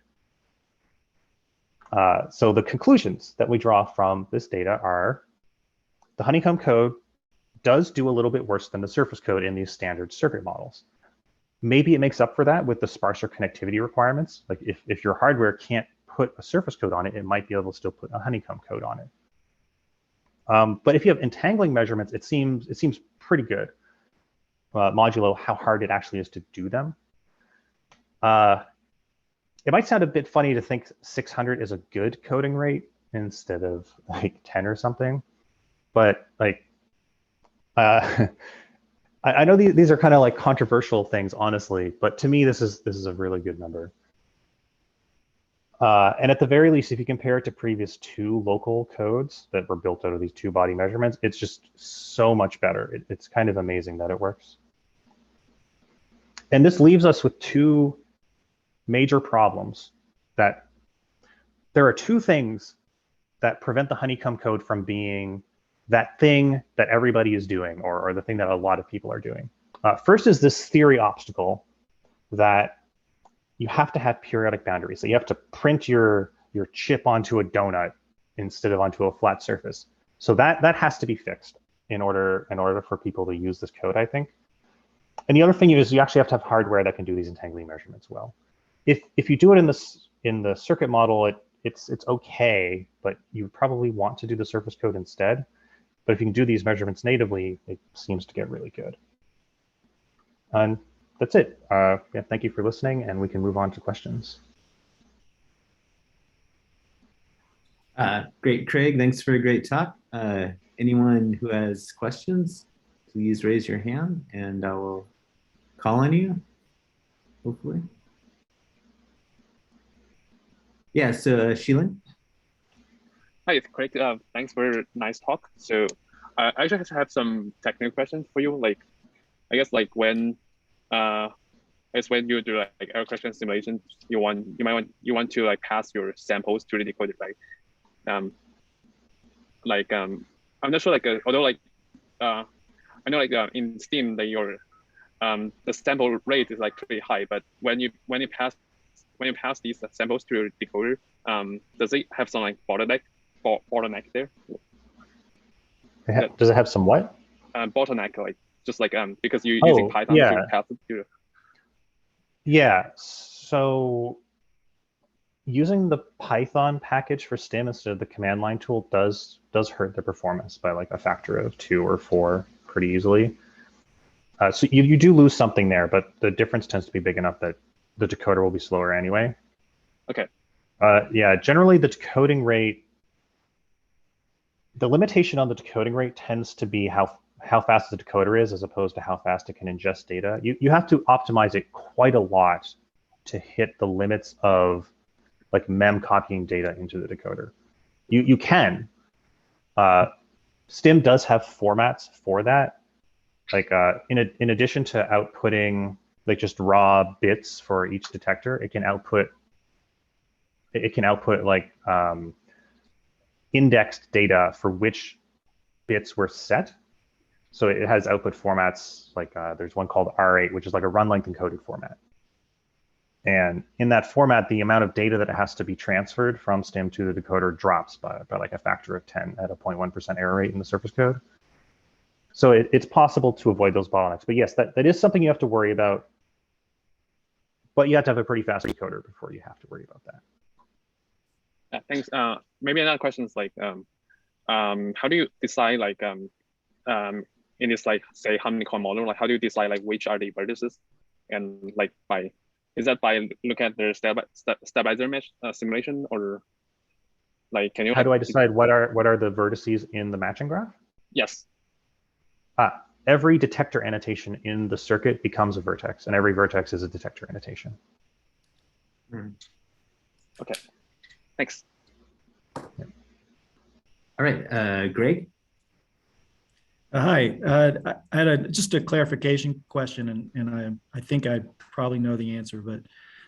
So the conclusions that we draw from this data are the Honeycomb code does do a little bit worse than the surface code in these standard circuit models. Maybe it makes up for that with the sparser connectivity requirements. Like if your hardware can't put a surface code on it, it might be able to still put a Honeycomb code on it. But if you have entangling measurements, it seems pretty good, modulo how hard it actually is to do them. It might sound a bit funny to think 600 is a good coding rate instead of like 10 or something, but like I know these are kind of like controversial things, honestly, but to me this is a really good number. And at the very least, if you compare it to previous 2 local codes that were built out of these 2 body measurements, it's just so much better. It's kind of amazing that it works. And this leaves us with 2 major problems. That there are 2 things that prevent the Honeycomb code from being that thing that everybody is doing, or the thing that a lot of people are doing. First is this theory obstacle that you have to have periodic boundaries. So you have to print your chip onto a donut instead of onto a flat surface. So that has to be fixed in order for people to use this code, I think. And the other thing is you actually have to have hardware that can do these entangling measurements well. If you do it in the circuit model, it's okay, but you probably want to do the surface code instead. But if you can do these measurements natively, it seems to get really good. And that's it. Yeah, thank you for listening, and we can move on to questions. Great, Craig. Thanks for a great talk. Anyone who has questions, please raise your hand, and I will call on you, hopefully. Yeah, so Sheila. Hi, it's Craig. Thanks for a nice talk. So I just have some technical questions for you. Like, I guess like when you do like error correction simulation, you want to like pass your samples to the decoder, right? I'm not sure, like although like I know like in Stim that your the sample rate is like pretty high, but when you pass when you pass these samples to your decoder, does it have some like bottleneck there? Does it have some what? Bottleneck, like just like because you're using Python to pass it to. Yeah. So using the Python package for Stim instead of the command line tool does hurt the performance by like a factor of 2 or 4 pretty easily. So you do lose something there, but the difference tends to be big enough that the decoder will be slower anyway. Okay. Yeah, generally the decoding rate, the limitation on the decoding rate tends to be how fast the decoder is as opposed to how fast it can ingest data. You have to optimize it quite a lot to hit the limits of like mem copying data into the decoder. You can. Stim does have formats for that. Like in addition to outputting like just raw bits for each detector, it can output like indexed data for which bits were set. So it has output formats like there's one called R8, which is like a run length encoded format. And in that format, the amount of data that has to be transferred from Stim to the decoder drops by like a factor of 10 at a 0.1% error rate in the surface code. So it's possible to avoid those bottlenecks. But yes, that is something you have to worry about. But you have to have a pretty fast decoder before you have to worry about that. Yeah, thanks. Maybe another question is like, how do you decide like in this like say honeycomb model, like how do you decide like which are the vertices, and like is that by look at the stabilizer mesh simulation, or like can you? How do I decide what are the vertices in the matching graph? Yes. Every detector annotation in the circuit becomes a vertex, and every vertex is a detector annotation. Okay, thanks. Yeah. All right, Greg. Hi, I had just a clarification question, and I think I probably know the answer, but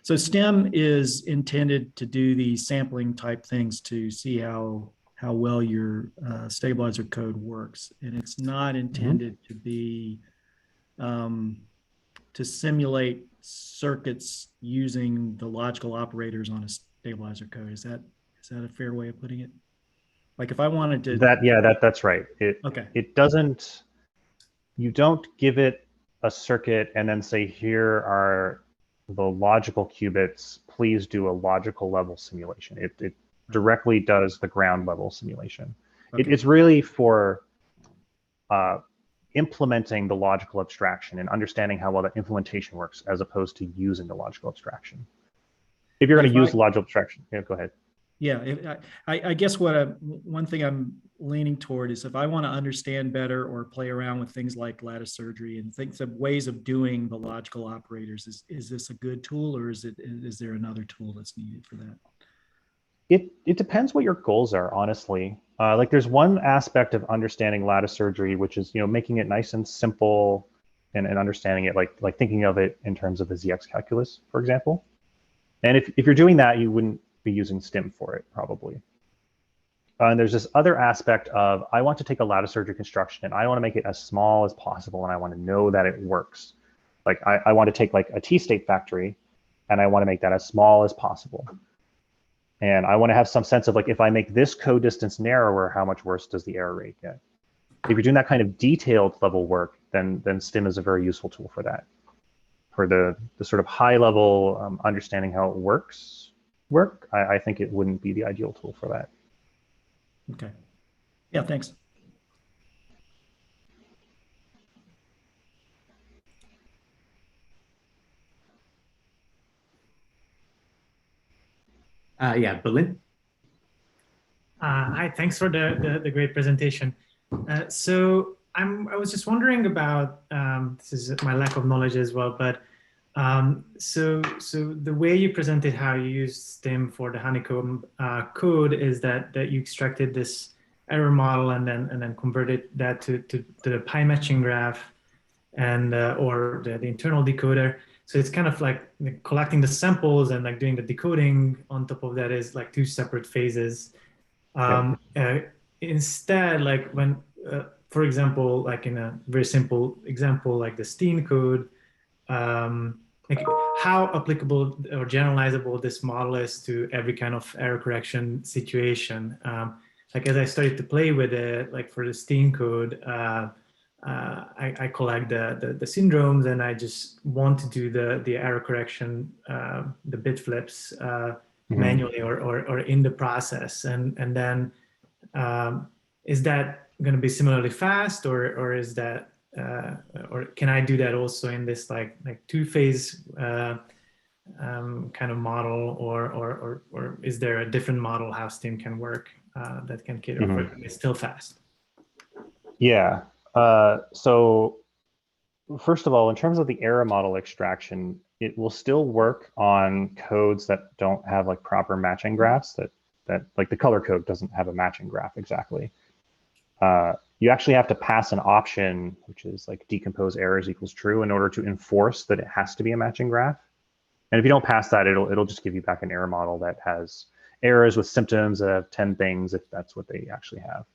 so Stim is intended to do these sampling type things to see how well your stabilizer code works, and it's not intended to be to simulate circuits using the logical operators on a stabilizer code. Is that a fair way of putting it? Like if I wanted to that's right. It doesn't, you don't give it a circuit and then say, here are the logical qubits, please do a logical level simulation. It directly does the ground level simulation. Okay. It's really for implementing the logical abstraction and understanding how well the implementation works as opposed to using the logical abstraction. If you're going to use logical abstraction, go ahead. Yeah, I guess one thing I'm leaning toward is if I want to understand better or play around with things like lattice surgery and things of ways of doing the logical operators, is this a good tool, or is there another tool that's needed for that? It depends what your goals are, honestly. Like there's one aspect of understanding lattice surgery, which is making it nice and simple and understanding it like thinking of it in terms of the ZX calculus, for example. And if you're doing that, you wouldn't be using Stim for it, probably. And there's this other aspect of, I want to take a lattice surgery construction and I want to make it as small as possible and I want to know that it works. Like I want to take like a T-state factory and I want to make that as small as possible. And I want to have some sense of like, if I make this code distance narrower, how much worse does the error rate get? If you're doing that kind of detailed level work, then Stim is a very useful tool for that. For the sort of high level understanding how it works, I think it wouldn't be the ideal tool for that. Okay. Yeah, thanks. Yeah, Berlin. Hi, thanks for the great presentation. So I was just wondering about, this is my lack of knowledge as well, but so the way you presented how you used Stim for the Honeycomb code is that you extracted this error model and then converted that to the PyMatching graph and or the internal decoder. So it's kind of like collecting the samples and like doing the decoding on top of that is like two separate phases. Instead, like when, for example, like in a very simple example, like the Stim code, like how applicable or generalizable this model is to every kind of error correction situation. Like as I started to play with it, like for the Stim code, I collect the syndromes, and I just want to do the error correction, the bit flips manually or in the process, and then is that going to be similarly fast, or is that or can I do that also in this like two-phase kind of model, or is there a different model how Stim can work that can cater for it? It's still fast. Yeah. So first of all, in terms of the error model extraction, it will still work on codes that don't have like proper matching graphs, that like the color code doesn't have a matching graph exactly. You actually have to pass an option, which is like decompose errors equals true, in order to enforce that it has to be a matching graph. And if you don't pass that, it'll just give you back an error model that has errors with symptoms that have 10 things, if that's what they actually have.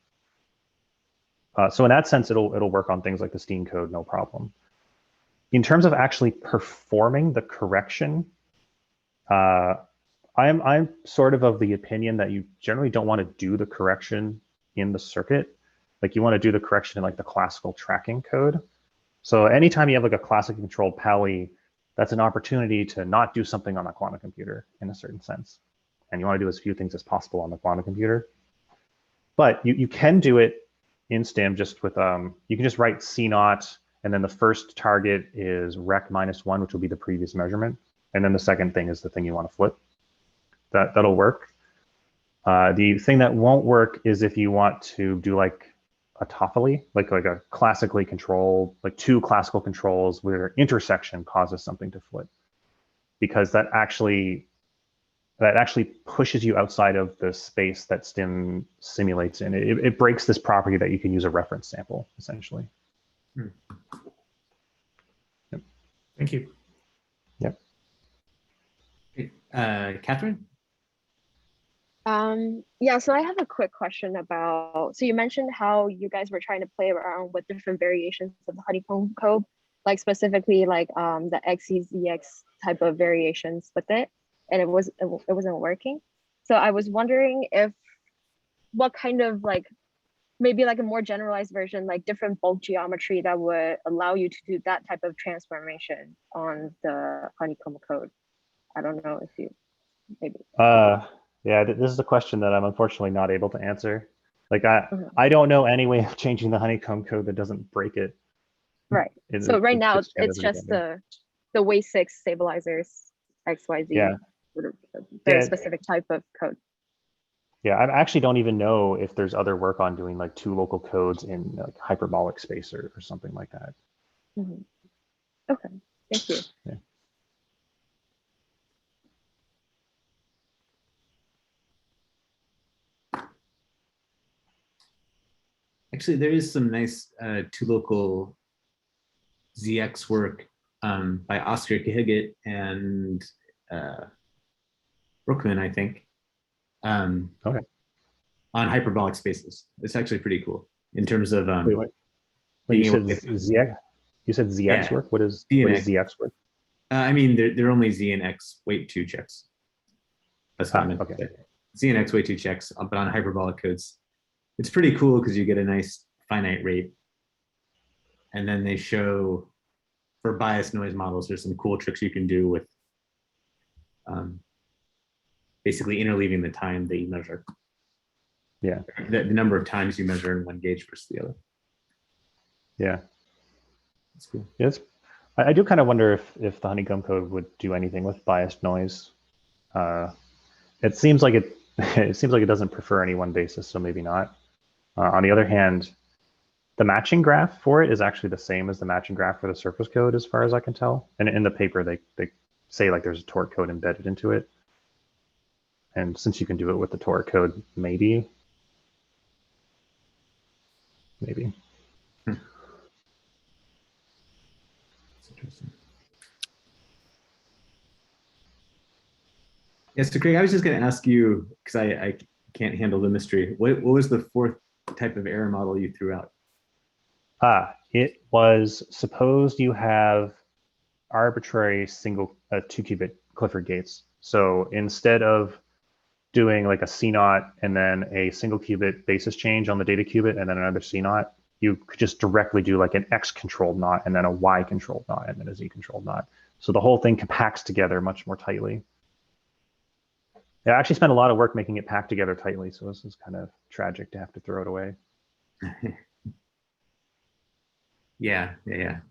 So in that sense, it'll work on things like the Stim code, no problem. In terms of actually performing the correction, I'm sort of the opinion that you generally don't want to do the correction in the circuit. Like you want to do the correction in like the classical tracking code. So anytime you have like a classically controlled Pauli, that's an opportunity to not do something on a quantum computer in a certain sense. And you want to do as few things as possible on the quantum computer. But you can do it in Stim just with, you can just write C0, and then the first target is rec -1, which will be the previous measurement. And then the second thing is the thing you want to flip. That'll work. The thing that won't work is if you want to do like a topholy, like a classically controlled, like two classical controls where intersection causes something to flip, because that actually pushes you outside of the space that Stim simulates in. It breaks this property that you can use a reference sample, essentially. Hmm. Yep. Thank you. Yep. Catherine? Yeah, so I have a quick question about, so you mentioned how you guys were trying to play around with different variations of the Honeycomb code, like specifically like the XEZX type of variations with it, and it wasn't working. So I was wondering if what kind of like maybe like a more generalized version, like different bulk geometry that would allow you to do that type of transformation on the Honeycomb code. I don't know if you maybe. Yeah, this is a question that I'm unfortunately not able to answer. Like I don't know any way of changing the Honeycomb code that doesn't break it. Right. So right now it's just the way 6 stabilizers XYZ. Yeah. Sort of a very specific type of code. Yeah, I actually don't even know if there's other work on doing like two local codes in like hyperbolic space or something like that. Mm-hmm. Okay, thank you. Yeah. Actually, there is some nice two local ZX work by Oscar Cahiget and Brookman, I think, Okay. on hyperbolic spaces. It's actually pretty cool in terms of Wait, you said ZX? You said ZX work? What is ZX work? I mean, they're only Z and X weight 2 checks. That's what I meant. Okay. Z and X weight 2 checks, but on hyperbolic codes. It's pretty cool because you get a nice finite rate. And then they show for biased noise models, there's some cool tricks you can do with basically interleaving the time that you measure. Yeah. The number of times you measure in one gauge versus the other. Yeah. That's cool. Yes. I do kind of wonder if the Honeycomb code would do anything with biased noise. It seems like it doesn't prefer any one basis, so maybe not. On the other hand, the matching graph for it is actually the same as the matching graph for the surface code, as far as I can tell. And in the paper, they say like there's a Tor code embedded into it. And since you can do it with the Tor code, maybe. That's interesting. Yeah, so Craig, I was just going to ask you, because I can't handle the mystery. What was the fourth type of error model you threw out? It was, suppose you have arbitrary single 2-qubit Clifford gates. So instead of doing like a C naught and then a single qubit basis change on the data qubit and then another C naught, you could just directly do like an X controlled knot and then a Y controlled knot and then a Z controlled knot. So the whole thing compacts together much more tightly. I actually spent a lot of work making it pack together tightly, so this is kind of tragic to have to throw it away. Yeah.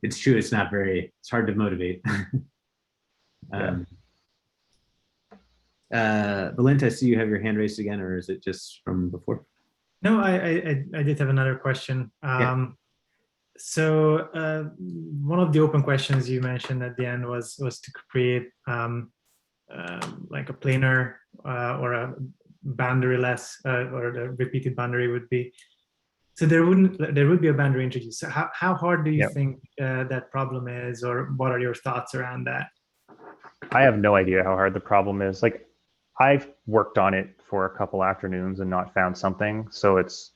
It's true. It's not very. It's hard to motivate. Valenta, I see you have your hand raised again, or is it just from before? No, I did have another question. So one of the open questions you mentioned at the end was to create like a planar or a boundary-less or the repeated boundary would be. So there would be a boundary introduced. So how hard do you think that problem is, or what are your thoughts around that? I have no idea how hard the problem is. Like, I've worked on it for a couple afternoons and not found something. So it's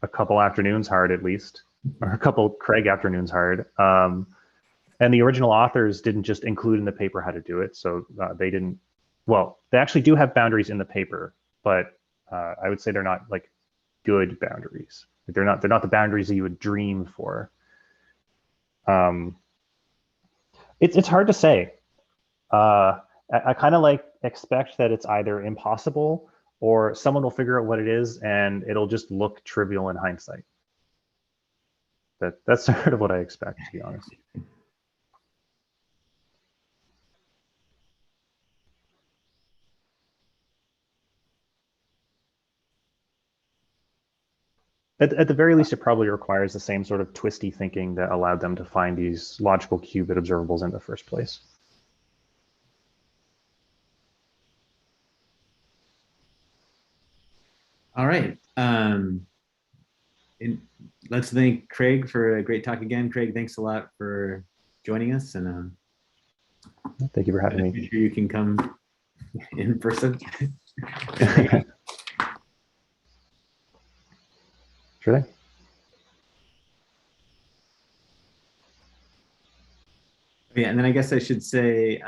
a couple afternoons hard at least, or a couple Craig afternoons hard. And the original authors didn't just include in the paper how to do it. So they didn't, well, they actually do have boundaries in the paper, but I would say they're not like good boundaries. They're not the boundaries that you would dream for. It's hard to say. I kind of like expect that it's either impossible or someone will figure out what it is and it'll just look trivial in hindsight. That's sort of what I expect, to be honest. At the very least, it probably requires the same sort of twisty thinking that allowed them to find these logical qubit observables in the first place. All right. Let's thank Craig for a great talk again. Craig, thanks a lot for joining us, and thank you for having me. I'm sure you can come in person. Sure thing. Yeah, and then I guess I should say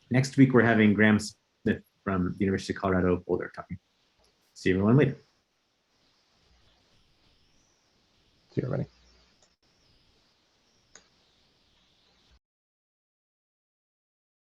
next week we're having Graham Smith from the University of Colorado Boulder talking. See everyone later. See you, everybody.